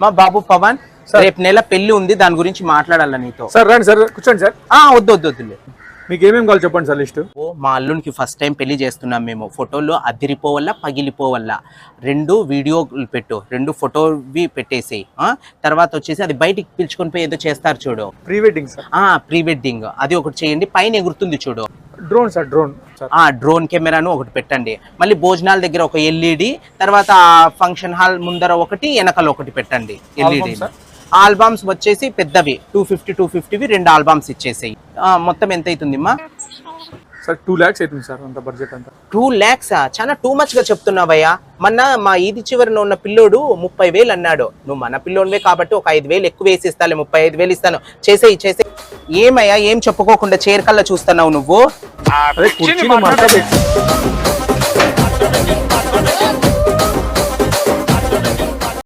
మా బాబు పవన్ రేపు నెల పెళ్లి ఉంది, దాని గురించి మాట్లాడాల నీతో. సార్ రండి సార్, కూర్చోండి సార్. వద్దులే. మీకు ఏమేమి కావాలి చెప్పండి సార్ లిస్ట్. మా అల్లునికి ఫస్ట్ టైం పెళ్లి చేస్తున్నాం మేము. ఫోటోలు అదిరిపోవల్లా పగిలిపోవల్లా. 2 వీడియోలు పెట్టు, 2 ఫోటోవి పెట్టేసి తర్వాత వచ్చేసి అది బయటికి పిలుచుకొని పోయి ఏదో చేస్తారు చూడు, pre wedding sir. Pre wedding అది ఒకటి చేయండి. పైన ఎగురుతుంది చూడు డ్రోన్ సార్, డ్రోన్. డ్రోన్ కెమెరాను ఒకటి పెట్టండి. మళ్ళీ భోజనాల దగ్గర ఒక ఎల్ఈడి, తర్వాత ఫంక్షన్ హాల్ ముందర ఒకటి, వెనకాల ఒకటి పెట్టండి ఎల్ఈడి. ఆల్బమ్స్ వచ్చేసి పెద్దవి 250వి 2 ఆల్బమ్స్ ఇచ్చేసాయి. మొత్తం ఎంత అవుతుంది అమ్మా? సార్ 2 lakhs అవుతుంది సార్ అంత బడ్జెట్ అంతా. 2 lakhs చాలా టూ మచ్ గా చెప్తున్నావయ్యా. మొన్న మా ఈది చివరిన ఉన్న పిల్లోడు 30,000 అన్నాడు. నువ్వు మన పిల్లోనివే కాబట్టి ఒక 5,000 ఎక్కువ వేసి ఇస్తాలే, 35,000 ఇస్తాను. చేసేయి. ఏమయ్యా ఏం చెప్పుకోకుండా చీరకల్లా చూస్తున్నావు నువ్వు? అదే కూర్చుని మాట్లాడే